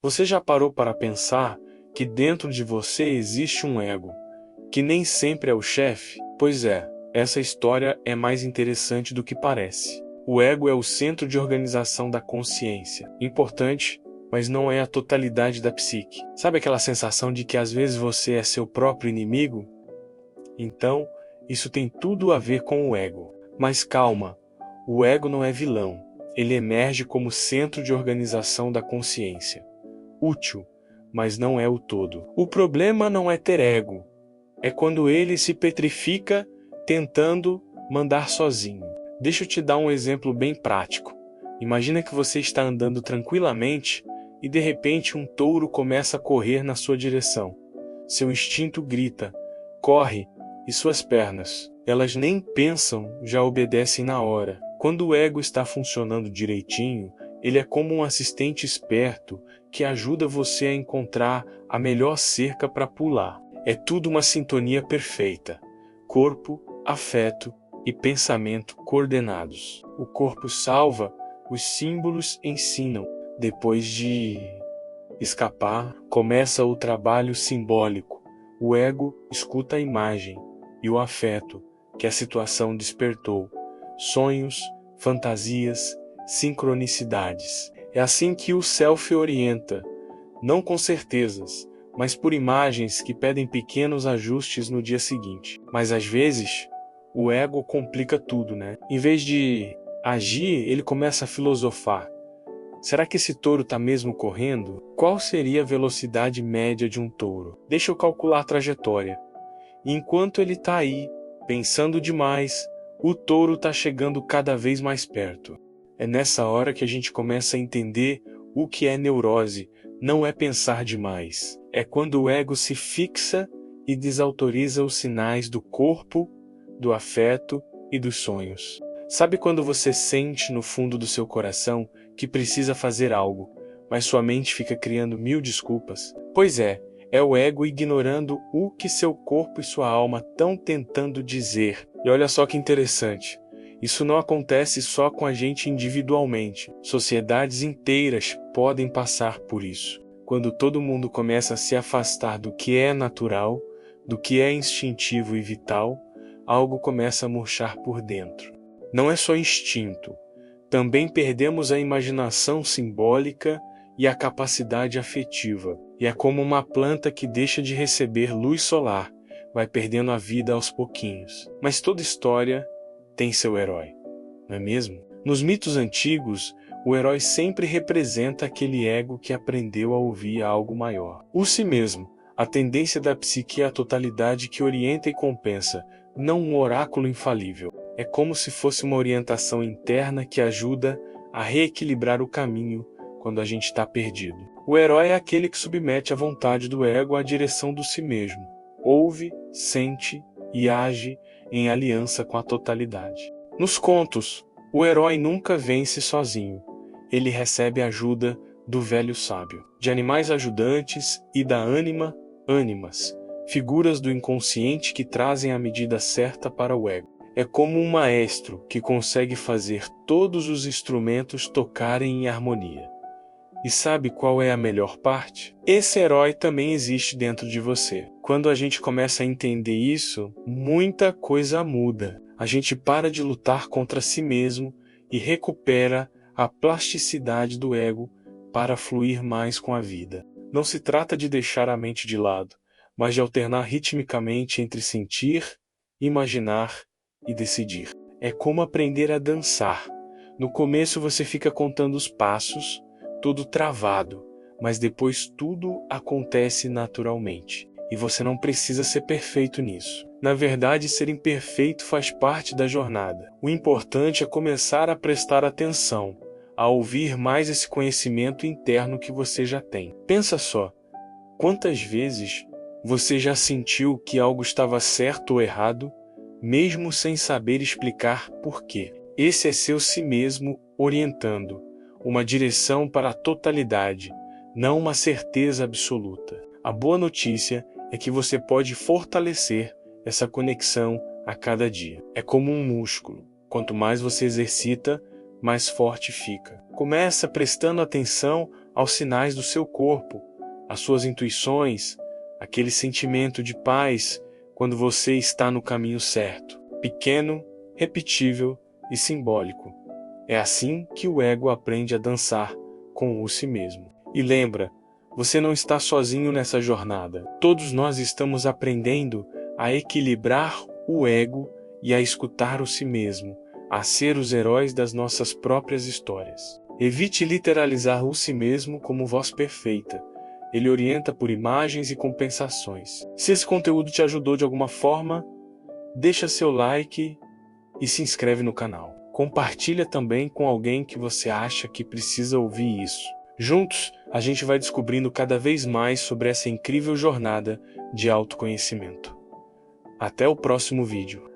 Você já parou para pensar que dentro de você existe um ego, que nem sempre é o chefe? Pois é, essa história é mais interessante do que parece. O ego é o centro de organização da consciência. Importante, mas não é a totalidade da psique. Sabe aquela sensação de que às vezes você é seu próprio inimigo? Então, isso tem tudo a ver com o ego. Mas calma, o ego não é vilão. Ele emerge como centro de organização da consciência. Útil, mas não é o todo. O problema não é ter ego. É quando ele se petrifica tentando mandar sozinho. Deixa eu te dar um exemplo bem prático. Imagina que você está andando tranquilamente e de repente um touro começa a correr na sua direção. Seu instinto grita, corre, e suas pernas, elas nem pensam, já obedecem na hora. Quando o ego está funcionando direitinho, ele é como um assistente esperto que ajuda você a encontrar a melhor cerca para pular. É tudo uma sintonia perfeita. Corpo, afeto e pensamento coordenados. O corpo salva, os símbolos ensinam. Depois de escapar, começa o trabalho simbólico. O ego escuta a imagem e o afeto que a situação despertou. Sonhos, fantasias, sincronicidades. É assim que o self orienta, não com certezas, mas por imagens que pedem pequenos ajustes no dia seguinte. Mas às vezes, o ego complica tudo, né? Em vez de agir, ele começa a filosofar. Será que esse touro está mesmo correndo? Qual seria a velocidade média de um touro? Deixa eu calcular a trajetória. E enquanto ele está aí, pensando demais, o touro está chegando cada vez mais perto. É nessa hora que a gente começa a entender o que é neurose. Não é pensar demais. É quando o ego se fixa e desautoriza os sinais do corpo, do afeto e dos sonhos. Sabe quando você sente no fundo do seu coração que precisa fazer algo, mas sua mente fica criando 1000 desculpas? Pois é o ego ignorando o que seu corpo e sua alma estão tentando dizer. E olha só que interessante. Isso não acontece só com a gente individualmente. Sociedades inteiras podem passar por isso. Quando todo mundo começa a se afastar do que é natural, do que é instintivo e vital, algo começa a murchar por dentro. Não é só instinto. Também perdemos a imaginação simbólica e a capacidade afetiva. E é como uma planta que deixa de receber luz solar, vai perdendo a vida aos pouquinhos. Mas toda história tem seu herói, não é mesmo? Nos mitos antigos, o herói sempre representa aquele ego que aprendeu a ouvir algo maior. O si mesmo, a tendência da psique é a totalidade que orienta e compensa, não um oráculo infalível. É como se fosse uma orientação interna que ajuda a reequilibrar o caminho quando a gente está perdido. O herói é aquele que submete a vontade do ego à direção do si mesmo. Ouve, sente e age em aliança com a totalidade. Nos contos, o herói nunca vence sozinho. Ele recebe ajuda do velho sábio, de animais ajudantes e da ânima, ânimas, figuras do inconsciente que trazem a medida certa para o ego. É como um maestro que consegue fazer todos os instrumentos tocarem em harmonia. E sabe qual é a melhor parte? Esse herói também existe dentro de você. Quando a gente começa a entender isso, muita coisa muda. A gente para de lutar contra si mesmo e recupera a plasticidade do ego para fluir mais com a vida. Não se trata de deixar a mente de lado, mas de alternar ritmicamente entre sentir, imaginar e decidir. É como aprender a dançar. No começo você fica contando os passos, tudo travado, mas depois tudo acontece naturalmente. E você não precisa ser perfeito nisso. Na verdade, ser imperfeito faz parte da jornada. O importante é começar a prestar atenção, a ouvir mais esse conhecimento interno que você já tem. Pensa só, quantas vezes você já sentiu que algo estava certo ou errado, mesmo sem saber explicar por quê? Esse é seu si mesmo orientando, uma direção para a totalidade, não uma certeza absoluta. A boa notícia é que você pode fortalecer essa conexão a cada dia. É como um músculo. Quanto mais você exercita, mais forte fica. Começa prestando atenção aos sinais do seu corpo, às suas intuições, aquele sentimento de paz quando você está no caminho certo. Pequeno, repetível e simbólico. É assim que o ego aprende a dançar com o si mesmo. E lembra, você não está sozinho nessa jornada. Todos nós estamos aprendendo a equilibrar o ego e a escutar o si mesmo, a ser os heróis das nossas próprias histórias. Evite literalizar o si mesmo como voz perfeita. Ele orienta por imagens e compensações. Se esse conteúdo te ajudou de alguma forma, deixa seu like e se inscreve no canal. Compartilha também com alguém que você acha que precisa ouvir isso. Juntos, a gente vai descobrindo cada vez mais sobre essa incrível jornada de autoconhecimento. Até o próximo vídeo.